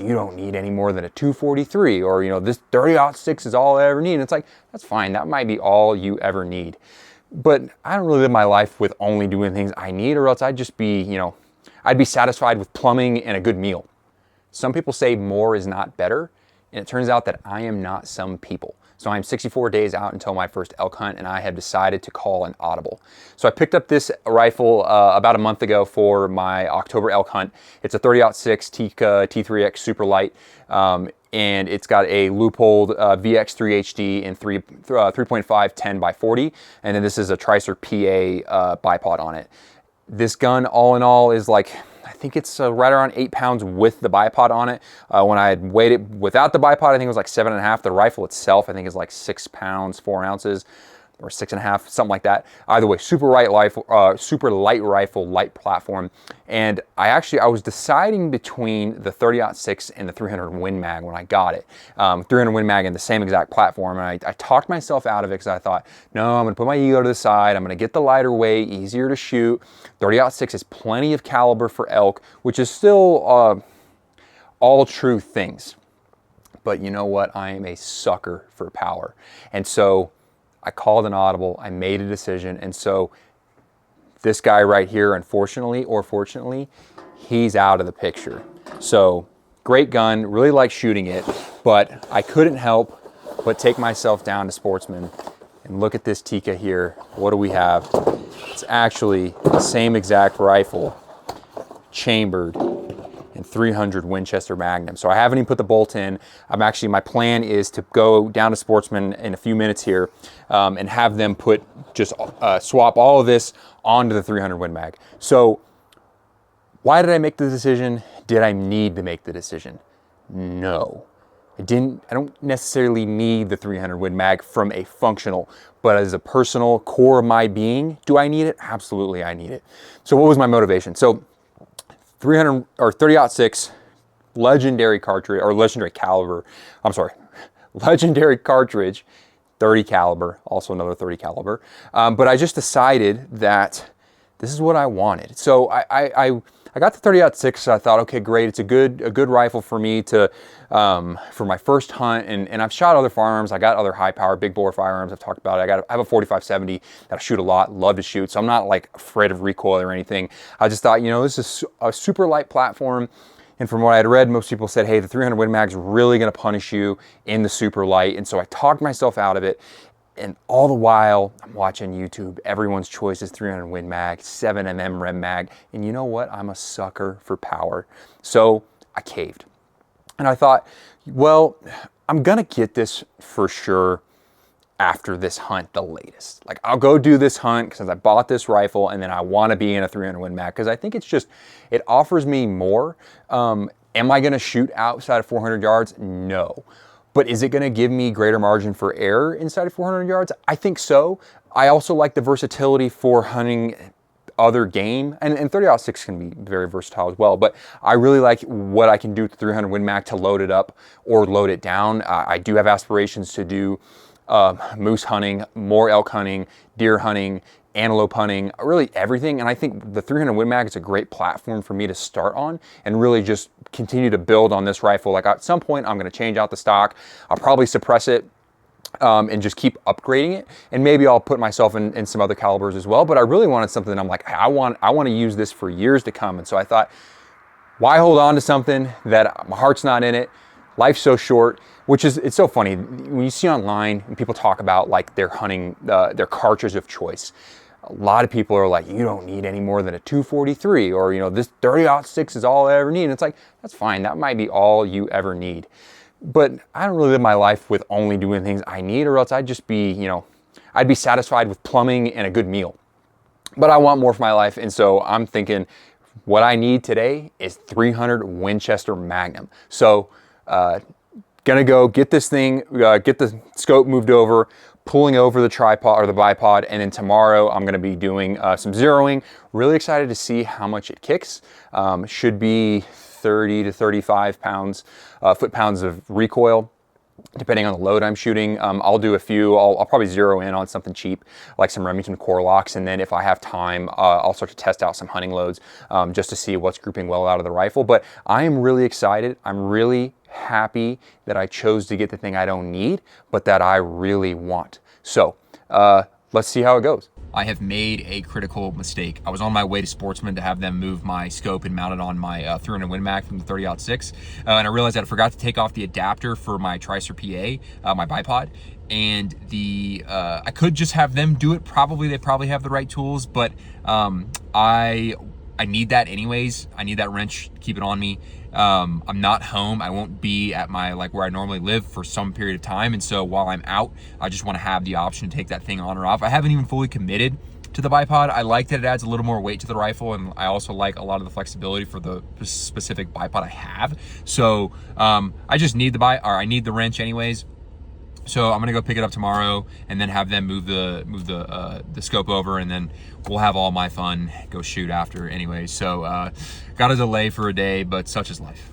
you don't need any more than a 243, or, you know, this 30-06 is all I ever need. And it's like, that's fine. That might be all you ever need. But I don't really live my life with only doing things I need, or else I'd just be, you know, I'd be satisfied with plumbing and a good meal. Some people say more is not better, and it turns out that I am not some people. So I'm 64 days out until my first elk hunt, and I have decided to call an audible. So I picked up this rifle about a month ago for my October elk hunt. It's a 30-06 Tikka T3X Superlite, and it's got a Leupold VX3 HD in 3.5 10x40, and then this is a Tricer PA bipod on it. This gun, all in all, is like, I think it's right around 8 pounds with the bipod on it. When I had weighed it without the bipod, I think it was like 7.5. The rifle itself, I think, is like 6 pounds, 4 ounces, or 6.5, something like that. Either way, super light rifle, light platform. And I was deciding between the 30-06 and the 300 Win Mag when I got it. 300 Win Mag in the same exact platform. And I talked myself out of it because I thought, no, I'm gonna put my ego to the side. I'm gonna get the lighter weight, easier to shoot. 30-06 is plenty of caliber for elk, which is still all true things. But you know what? I am a sucker for power. And so I called an audible, I made a decision, and so this guy right here, unfortunately or fortunately, he's out of the picture. So great gun, really like shooting it, but I couldn't help but take myself down to Sportsman and look at this Tikka here. What do we have? It's actually the same exact rifle, chambered in 300 Winchester Magnum. So I haven't even put the bolt in. My plan is to go down to Sportsman in a few minutes here and have them swap all of this onto the 300 Win Mag. So why did I make the decision? Did I need to make the decision? No. I don't necessarily need the 300 Win Mag from a functional, but as a personal core of my being, do I need it? Absolutely, I need it. So what was my motivation? So 300 or 30-06 legendary cartridge, or legendary caliber, legendary cartridge, 30 caliber, also another 30 caliber. But I just decided that this is what I wanted. So I got the 30-06. I thought, okay, great. It's a good rifle for me to for my first hunt. And I've shot other firearms. I got other high power, big bore firearms. I've talked about it. I have a 45-70 that I shoot a lot, love to shoot. So I'm not like afraid of recoil or anything. I just thought, you know, this is a super light platform. And from what I had read, most people said, hey, the 300 Win Mag is really going to punish you in the super light. And so I talked myself out of it. And all the while, I'm watching YouTube. Everyone's choice is 300 Win Mag, 7mm Rem Mag. And you know what? I'm a sucker for power. So I caved. And I thought, well, I'm going to get this for sure after this hunt, the latest. Like, I'll go do this hunt because I bought this rifle, and then I want to be in a 300 Win Mag because I think it offers me more. Am I going to shoot outside of 400 yards? No. But is it going to give me greater margin for error inside of 400 yards? I think so. I also like the versatility for hunting other game, and 30-06 can be very versatile as well, but I really like what I can do with the 300 Win Mag to load it up or load it down. I do have aspirations to do moose hunting, more elk hunting, deer hunting, antelope hunting, really everything. And I think the 300 Win Mag is a great platform for me to start on and really just continue to build on this rifle. Like, at some point, I'm going to change out the stock. I'll probably suppress it and just keep upgrading it. And maybe I'll put myself in some other calibers as well. But I really wanted something that I'm like, I want to use this for years to come. And so I thought, why hold on to something that my heart's not in it? Life's so short. It's so funny when you see online and people talk about like their hunting, their cartridge of choice. A lot of people are like, you don't need any more than a 243, or, you know, this 30-06 is all I ever need. And it's like, that's fine. That might be all you ever need. But I don't really live my life with only doing things I need, or else I'd just be, you know, I'd be satisfied with plumbing and a good meal. But I want more for my life. And so I'm thinking what I need today is 300 Winchester Magnum. So, gonna go get this thing, get the scope moved over, pulling over the tripod or the bipod, and then tomorrow I'm gonna be doing some zeroing. Really excited to see how much it kicks. Should be 30 to 35 pounds, foot-pounds of recoil. depending on the load I'm shooting. I'll do a few, I'll probably zero in on something cheap, like some Remington core locks, and then if I have time, I'll start to test out some hunting loads just to see what's grouping well out of the rifle. But I am really excited. I'm really happy that I chose to get the thing I don't need, but that I really want. So let's see how it goes. I have made a critical mistake. I was on my way to Sportsman to have them move my scope and mount it on my 300 Win Mag from the 30-06, and I realized that I forgot to take off the adapter for my Tricer PA, my bipod, and I could just have them do it. They probably have the right tools, but I need that anyways. I need that wrench to keep it on me. I'm not home. I won't be at my, where I normally live for some period of time. And so while I'm out, I just want to have the option to take that thing on or off. I haven't even fully committed to the bipod. I like that it adds a little more weight to the rifle, and I also like a lot of the flexibility for the specific bipod I have. So I just need I need the wrench anyways. So I'm gonna go pick it up tomorrow and then have them move the scope over, and then we'll have all my fun, go shoot after anyway. So got a delay for a day, but such is life.